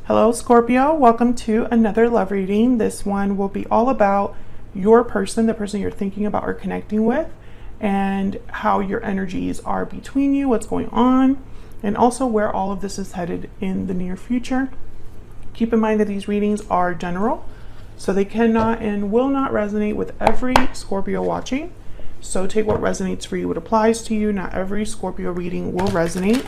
Hello Scorpio, welcome to another love reading. This one will be all about your person, the person you're thinking about or connecting with, and how your energies are between you, what's going on, and also where all of this is headed in the near future. Keep in mind that these readings are general, so they cannot and will not resonate with every Scorpio watching. So take what resonates for you, what applies to you. Not every Scorpio reading will resonate.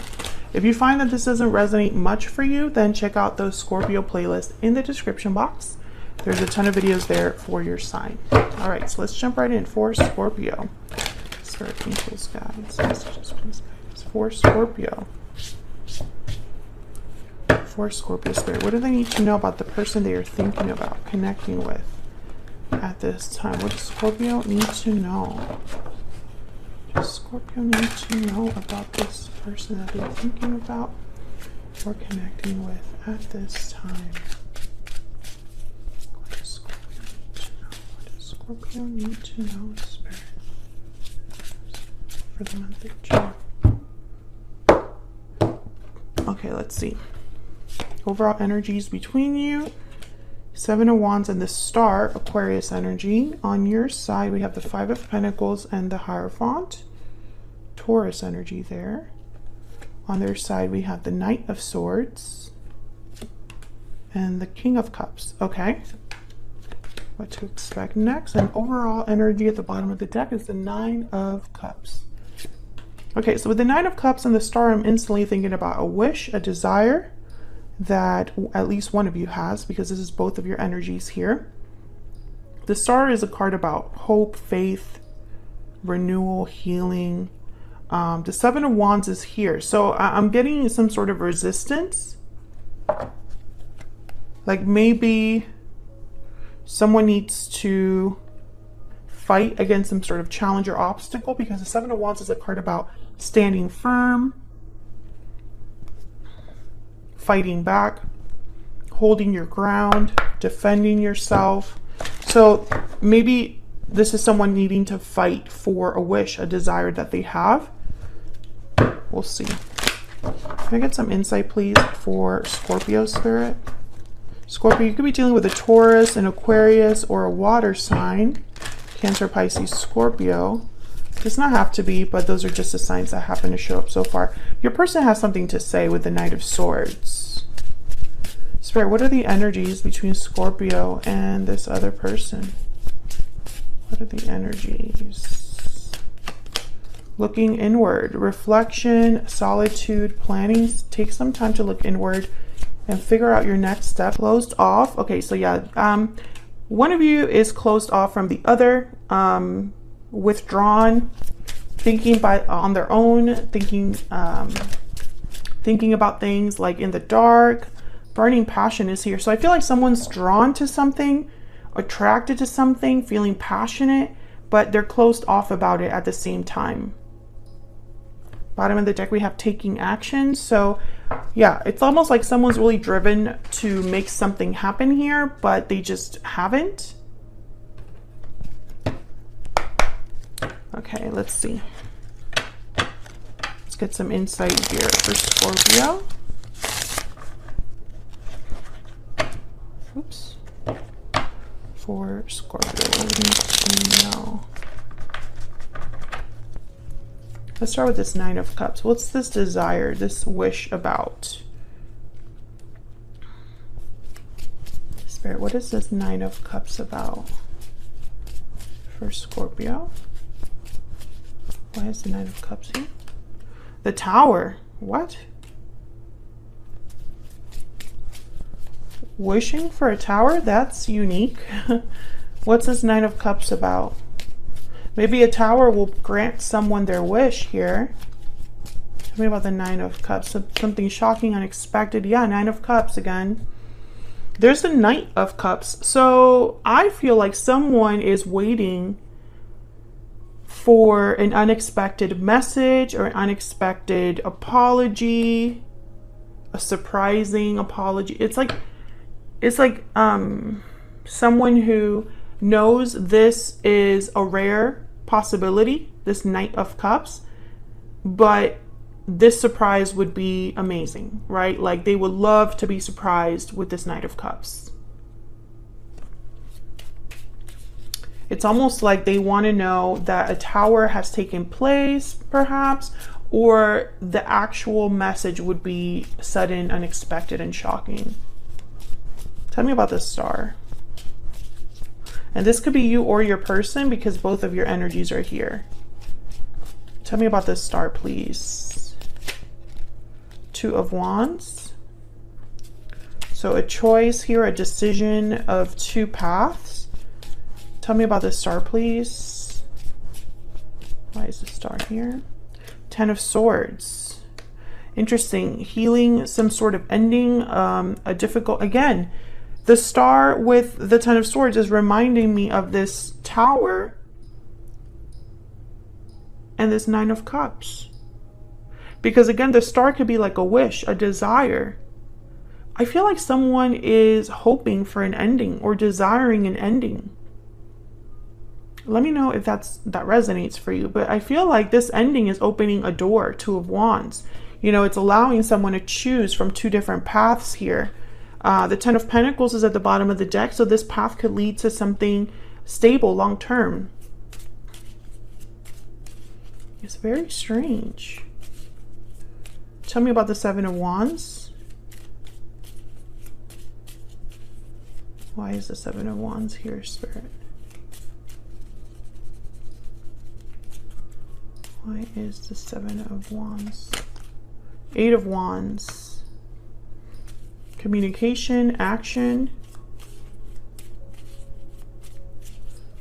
If you find that this doesn't resonate much for you, then check out those Scorpio playlists in the description box. There's a ton of videos there for your sign. All right, so let's jump right in for Scorpio. Spirit, angels, guides, messages, please guide us for Scorpio. For Scorpio Spirit, what do they need to know about the person they are thinking about connecting with at this time? What does Scorpio need to know? What does Scorpio need to know about this person that they're thinking about or connecting with at this time? What does Scorpio need to know? What does Scorpio need to know, Spirit, for the month of June? Okay, let's see. Overall energies between you. Seven of Wands and the Star, Aquarius energy. On your side, we have the Five of Pentacles and the Hierophant, Taurus energy there. On their side, we have the Knight of Swords and the King of Cups. Okay. What to expect next? And overall energy at the bottom of the deck is the Nine of Cups. Okay, so with the Nine of Cups and the Star, I'm instantly thinking about a wish, a desire that at least one of you has, because this is both of your energies here. The Star is a card about hope, faith, renewal, healing. The Seven of Wands is here. So I'm getting some sort of resistance. Like maybe someone needs to fight against some sort of challenge or obstacle, because the Seven of Wands is a card about standing firm, fighting back, holding your ground, defending yourself. So maybe this is someone needing to fight for a wish, a desire that they have. We'll see. Can I get some insight, please, for Scorpio Spirit? Scorpio, you could be dealing with a Taurus, an Aquarius, or a water sign. Cancer, Pisces, Scorpio. Does not have to be, but those are just the signs that happen to show up so far. Your person has something to say with the Knight of Swords. Spirit, what are the energies between Scorpio and this other person? What are the energies? Looking inward, reflection, solitude, planning. Take some time to look inward and figure out your next step. Closed off. Okay, so yeah, one of you is closed off from the other. Withdrawn, thinking on their own, thinking about things like in the dark. Burning passion is here. So I feel like someone's drawn to something, attracted to something, feeling passionate, but they're closed off about it at the same time. Bottom of the deck, we have taking action. So yeah, it's almost like someone's really driven to make something happen here, but they just haven't. Okay, let's see. Let's get some insight here for Scorpio. Oops. For Scorpio, what do we need to know? Let's start with this Nine of Cups. What's this desire, this wish about? Spirit, what is this Nine of Cups about for Scorpio? Why is the Nine of Cups here? The Tower. What? Wishing for a tower? That's unique. What's this Nine of Cups about? Maybe a tower will grant someone their wish here. Tell me about the Nine of Cups. Something shocking, unexpected. Yeah, Nine of Cups again. There's the Knight of Cups. So I feel like someone is waiting for an unexpected message or an unexpected apology, a surprising apology. It's like someone who knows this is a rare possibility, this Knight of Cups, but this surprise would be amazing, right? Like they would love to be surprised with this Knight of Cups. It's almost like they want to know that a tower has taken place, perhaps, or the actual message would be sudden, unexpected, and shocking. Tell me about this Star. And this could be you or your person because both of your energies are here. Tell me about this Star, please. Two of Wands. So a choice here, a decision of two paths. Tell me about this Star, please. Why is the Star here? Ten of Swords. Interesting. Healing, some sort of ending, a difficult, again, the Star with the Ten of Swords is reminding me of this Tower and this Nine of Cups. Because again, the Star could be like a wish, a desire. I feel like someone is hoping for an ending or desiring an ending. Let me know if that resonates for you. But I feel like this ending is opening a door. Two of Wands. You know, it's allowing someone to choose from two different paths here. The Ten of Pentacles is at the bottom of the deck. So this path could lead to something stable long term. It's very strange. Tell me about the Seven of Wands. Why is the Seven of Wands here, Spirit? Why is the Seven of Wands? Eight of Wands. Communication, action.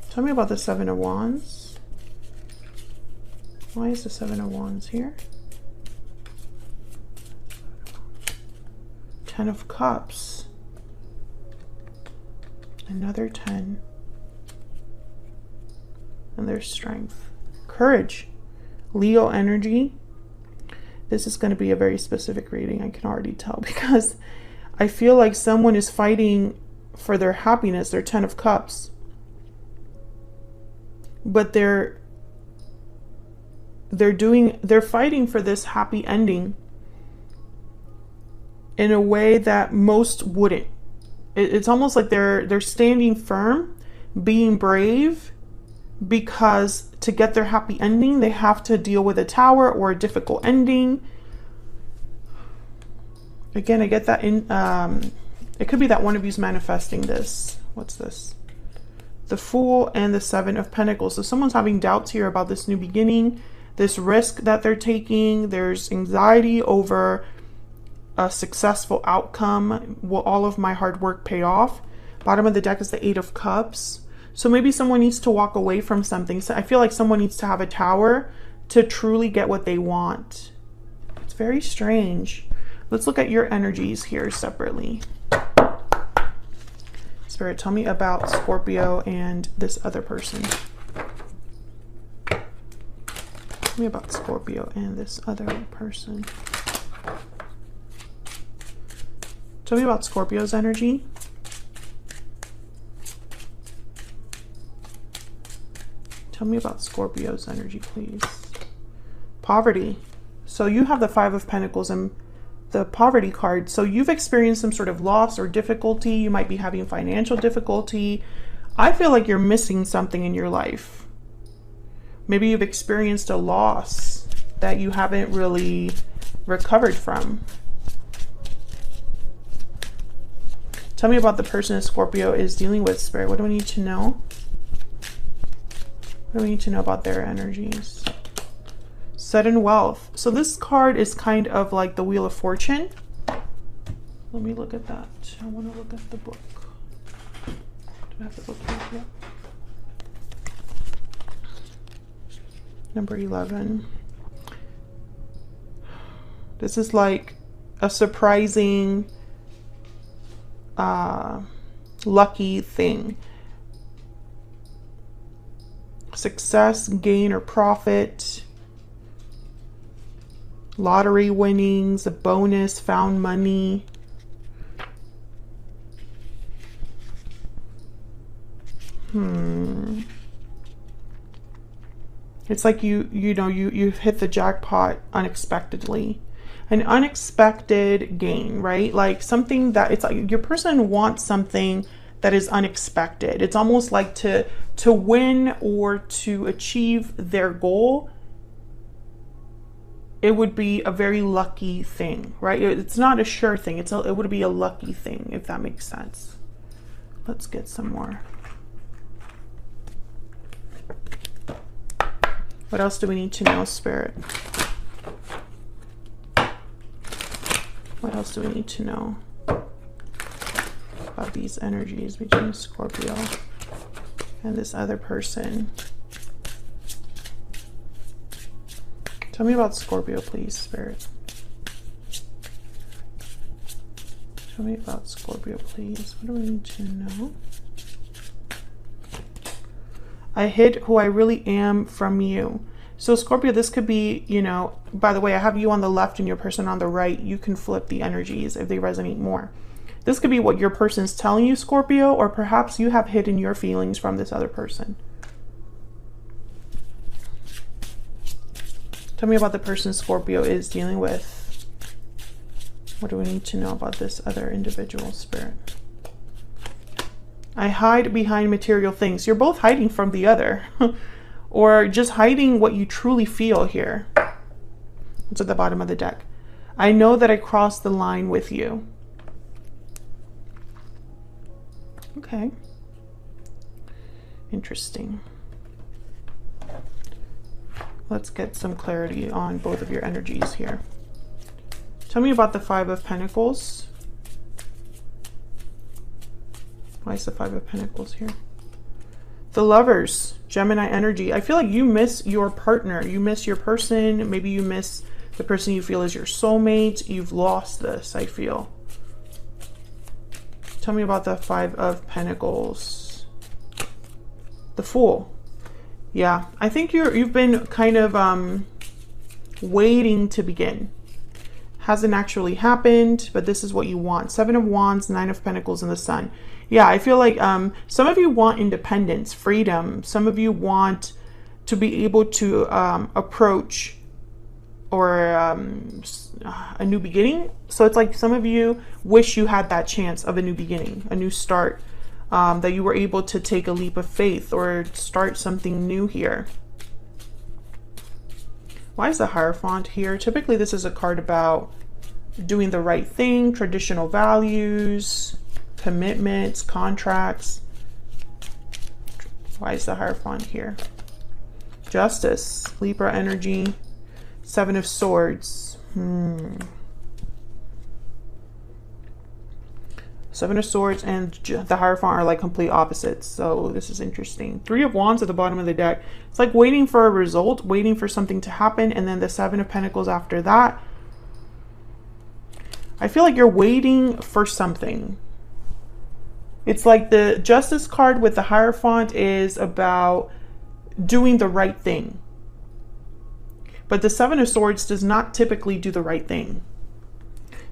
Tell me about the Seven of Wands. Why is the Seven of Wands here? Ten of Cups. Another 10. And there's strength. Courage. Leo energy. This is going to be a very specific reading. I can already tell because I feel like someone is fighting for their happiness, their Ten of Cups. But they're fighting for this happy ending in a way that most wouldn't. It's almost like they're standing firm, being brave, because to get their happy ending, they have to deal with a tower or a difficult ending. Again, I get that it could be that one of you's manifesting this. What's this? The Fool and the Seven of Pentacles. So someone's having doubts here about this new beginning, this risk that they're taking. There's anxiety over a successful outcome. Will all of my hard work pay off? Bottom of the deck is the Eight of Cups. So maybe someone needs to walk away from something. So I feel like someone needs to have a tower to truly get what they want. It's very strange. Let's look at your energies here separately. Spirit, tell me about Scorpio and this other person. Tell me about Scorpio and this other person. Tell me about Scorpio's energy. Tell me about Scorpio's energy, please. Poverty. So you have the Five of Pentacles and the Poverty card. So you've experienced some sort of loss or difficulty. You might be having financial difficulty. I feel like you're missing something in your life. Maybe you've experienced a loss that you haven't really recovered from. Tell me about the person that Scorpio is dealing with, Spirit. What do we need to know? What do we need to know about their energies? Sudden wealth. So this card is kind of like the Wheel of Fortune. Let me look at that. I want to look at the book. Do I have the book here? Yeah. Number 11. This is like a surprising, lucky thing. Success, gain, or profit. Lottery winnings, a bonus, found money. It's like you've hit the jackpot unexpectedly. An unexpected gain, right? Like something that, it's like your person wants something that is unexpected. It's almost like to win or to achieve their goal, it would be a very lucky thing, right? It's not a sure thing. It would be a lucky thing, if that makes sense. Let's get some more. What else do we need to know, Spirit? What else do we need to know about these energies between Scorpio and this other person? Tell me about Scorpio, please, Spirit. Tell me about Scorpio, please. What do we need to know? I hid who I really am from you. So Scorpio, this could be, you know, by the way, I have you on the left and your person on the right. You can flip the energies if they resonate more. This could be what your person's telling you, Scorpio, or perhaps you have hidden your feelings from this other person. Tell me about the person Scorpio is dealing with. What do we need to know about this other individual, Spirit? I hide behind material things. You're both hiding from the other. Or just hiding what you truly feel here. It's at the bottom of the deck. I know that I crossed the line with you. Okay. Interesting. Let's get some clarity on both of your energies here. Tell me about the Five of Pentacles. Why is the Five of Pentacles here? The Lovers, Gemini energy. I feel like you miss your partner. You miss your person. Maybe you miss the person you feel is your soulmate. You've lost this, I feel. Tell me about the Five of Pentacles. The Fool. Yeah, I think you've been kind of waiting to begin. Hasn't actually happened, but this is what you want. Seven of Wands, Nine of Pentacles, and the Sun. Yeah, I feel like some of you want independence, freedom. Some of you want to be able to approach or a new beginning. So it's like some of you wish you had that chance of a new beginning, a new start, that you were able to take a leap of faith or start something new here. Why is the Hierophant here? Typically this is a card about doing the right thing, traditional values, commitments, contracts. Why is the Hierophant here? Justice, Libra energy, Seven of Swords. Seven of Swords and the Hierophant are like complete opposites. So this is interesting. Three of Wands at the bottom of the deck. It's like waiting for a result, waiting for something to happen. And then the Seven of Pentacles after that. I feel like you're waiting for something. It's like the Justice card with the Hierophant is about doing the right thing. But the Seven of Swords does not typically do the right thing.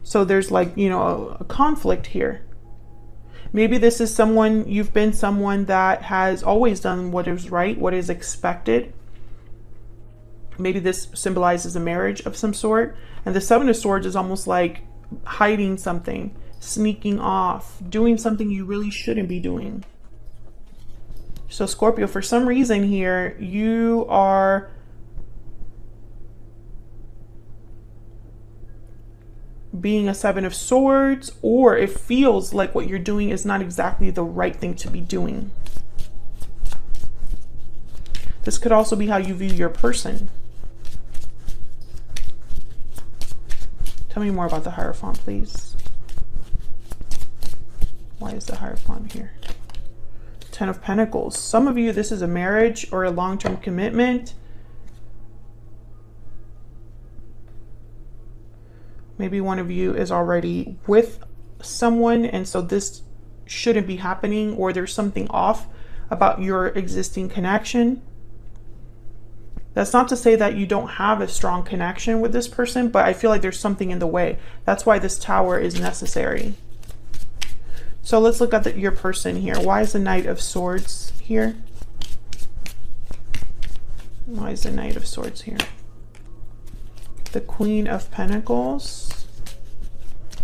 So there's like, you know, a conflict here. Maybe this is someone, you've been someone that has always done what is right, what is expected. Maybe this symbolizes a marriage of some sort. And the Seven of Swords is almost like hiding something, sneaking off, doing something you really shouldn't be doing. So Scorpio, for some reason here, you are being a Seven of Swords, or it feels like what you're doing is not exactly the right thing to be doing. This could also be how you view your person. Tell me more about the Hierophant, please. Why is the Hierophant here? Ten of Pentacles. Some of you, this is a marriage or a long-term commitment. Maybe one of you is already with someone, and so this shouldn't be happening, or there's something off about your existing connection. That's not to say that you don't have a strong connection with this person, but I feel like there's something in the way. That's why this Tower is necessary. So let's look at your person here. Why is the Knight of Swords here? Why is the Knight of Swords here? The Queen of Pentacles.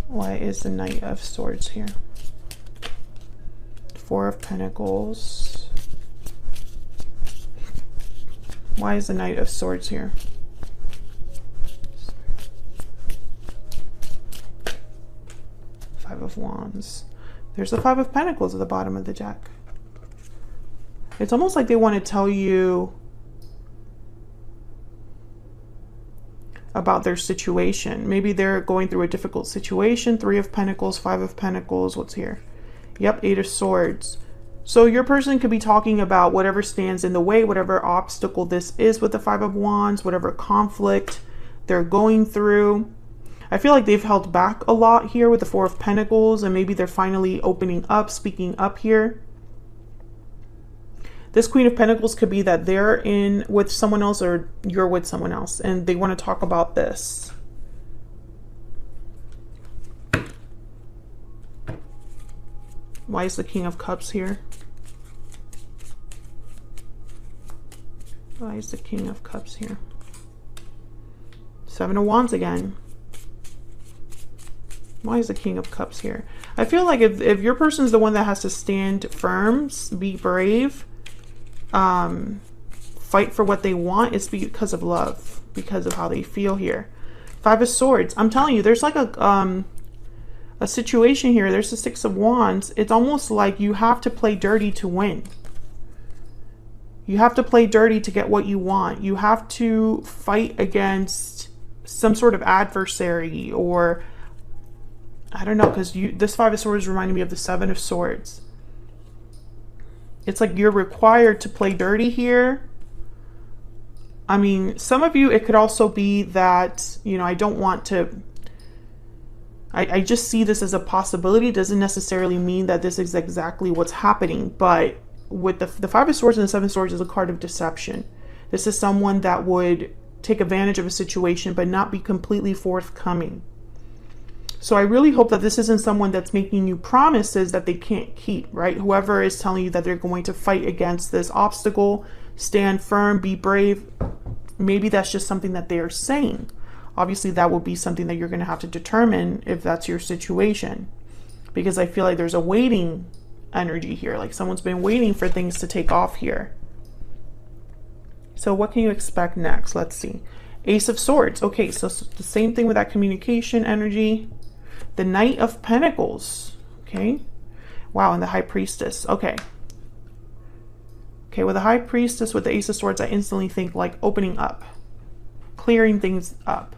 Why is the Knight of Swords here? Four of Pentacles. Why is the Knight of Swords here? Five of Wands. There's the Five of Pentacles at the bottom of the deck. It's almost like they want to tell you about their situation. Maybe they're going through a difficult situation. Three of Pentacles, Five of Pentacles. What's here? Yep, Eight of Swords. So your person could be talking about whatever stands in the way, whatever obstacle this is with the Five of Wands, whatever conflict they're going through. I feel like they've held back a lot here with the Four of Pentacles, and maybe they're finally opening up, speaking up here. This Queen of Pentacles could be that they're in with someone else or you're with someone else, and they want to talk about this. Why is the King of Cups here? Why is the King of Cups here? Seven of Wands again. Why is the King of Cups here? I feel like if your person is the one that has to stand firm, be brave, fight for what they want, it's because of love, because of how they feel here. Five of Swords. I'm telling you, there's like a situation here. There's the Six of Wands. It's almost like you have to play dirty to win. You have to play dirty to get what you want. You have to fight against some sort of adversary, or I don't know, because this Five of Swords reminded me of the Seven of Swords. It's like you're required to play dirty here. I mean, some of you, it could also be that, you know, I don't want to, I just see this as a possibility. It doesn't necessarily mean that this is exactly what's happening, but with the Five of Swords and the Seven of Swords is a card of deception. This is someone that would take advantage of a situation but not be completely forthcoming. So I really hope that this isn't someone that's making you promises that they can't keep, right? Whoever is telling you that they're going to fight against this obstacle, stand firm, be brave, maybe that's just something that they are saying. Obviously, that will be something that you're going to have to determine if that's your situation, because I feel like there's a waiting energy here, like someone's been waiting for things to take off here. So what can you expect next? Let's see. Ace of Swords. Okay, so the same thing with that communication energy. The Knight of Pentacles. Okay. Wow, and the High Priestess. Okay. Okay, with the High Priestess, with the Ace of Swords, I instantly think like opening up, clearing things up,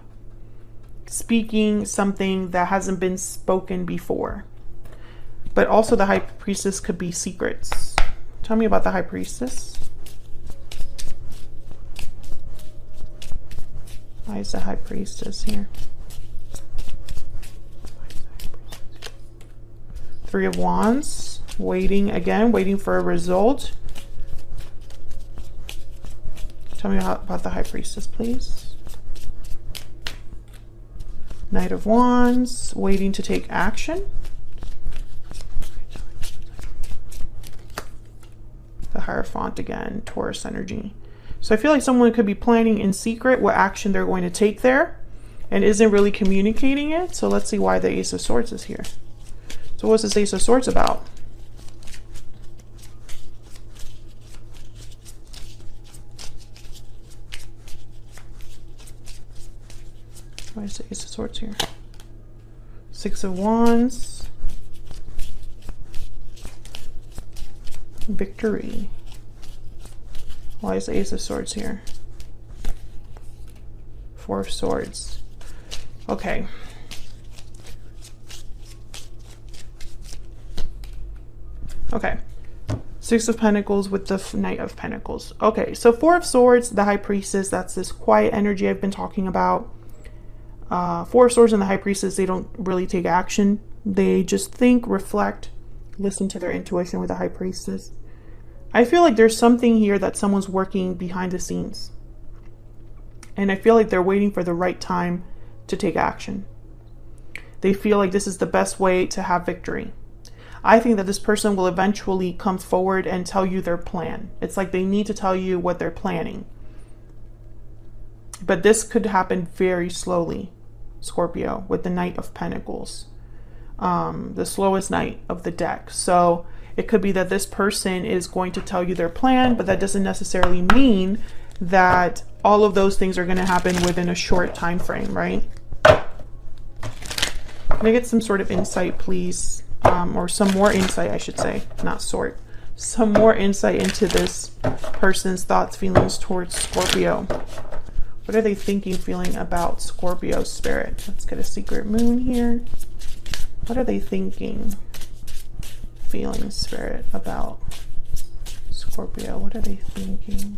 speaking something that hasn't been spoken before. But also the High Priestess could be secrets. Tell me about the High Priestess. Why is the High Priestess here? Three of Wands. Waiting again, waiting for a result. Tell me about the High Priestess, please. Knight of Wands. Waiting to take action. The Hierophant again, Taurus energy. So I feel like someone could be planning in secret what action they're going to take there and isn't really communicating it. So let's see why the Ace of Swords is here. So what's this Ace of Swords about? Why is the Ace of Swords here? Six of Wands. Victory. Why is the Ace of Swords here? Four of Swords. Okay. Okay. Six of Pentacles with the Knight of Pentacles. Okay, so Four of Swords, the High Priestess, that's this quiet energy I've been talking about. Four of Swords and the High Priestess, they don't really take action. They just think, reflect, listen to their intuition with the High Priestess. I feel like there's something here that someone's working behind the scenes. And I feel like they're waiting for the right time to take action. They feel like this is the best way to have victory. I think that this person will eventually come forward and tell you their plan. It's like they need to tell you what they're planning. But this could happen very slowly, Scorpio, with the Knight of Pentacles, the slowest knight of the deck. So it could be that this person is going to tell you their plan, but that doesn't necessarily mean that all of those things are going to happen within a short time frame, right? Can I get some sort of insight, please? Or some more insight, I should say, not sort. Some more insight into this person's thoughts, feelings towards Scorpio. What are they thinking, feeling about Scorpio, spirit? Let's get a secret moon here. What are they thinking, feeling, spirit, about Scorpio? What are they thinking,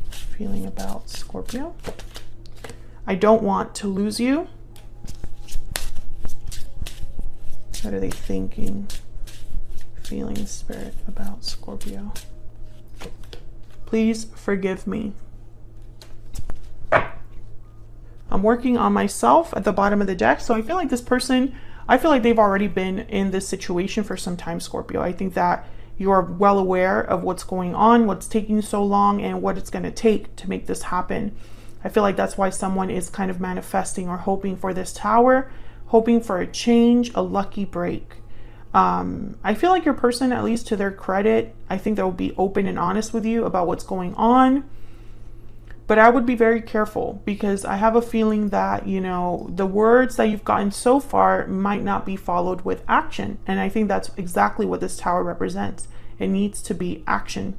feeling about Scorpio? I don't want to lose you. What are they thinking, feeling, spirit, about Scorpio? Please forgive me. I'm working on myself at the bottom of the deck. So I feel like this person, I feel like they've already been in this situation for some time, Scorpio. I think that you are well aware of what's going on, what's taking so long, and what it's going to take to make this happen. I feel like that's why someone is kind of manifesting or hoping for this Tower, hoping for a change, a lucky break. I feel like your person, at least to their credit, I think they'll be open and honest with you about what's going on. But I would be very careful, because I have a feeling that, you know, the words that you've gotten so far might not be followed with action. And I think that's exactly what this Tower represents. It needs to be action.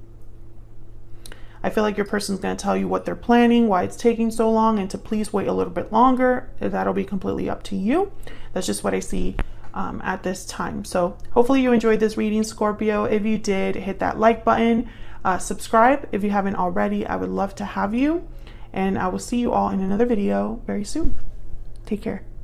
I feel like your person's going to tell you what they're planning, why it's taking so long, and to please wait a little bit longer. That'll be completely up to you. That's just what I see at this time. So hopefully you enjoyed this reading, Scorpio. If you did, hit that like button. Subscribe if you haven't already. I would love to have you, and I will see you all in another video very soon. Take care.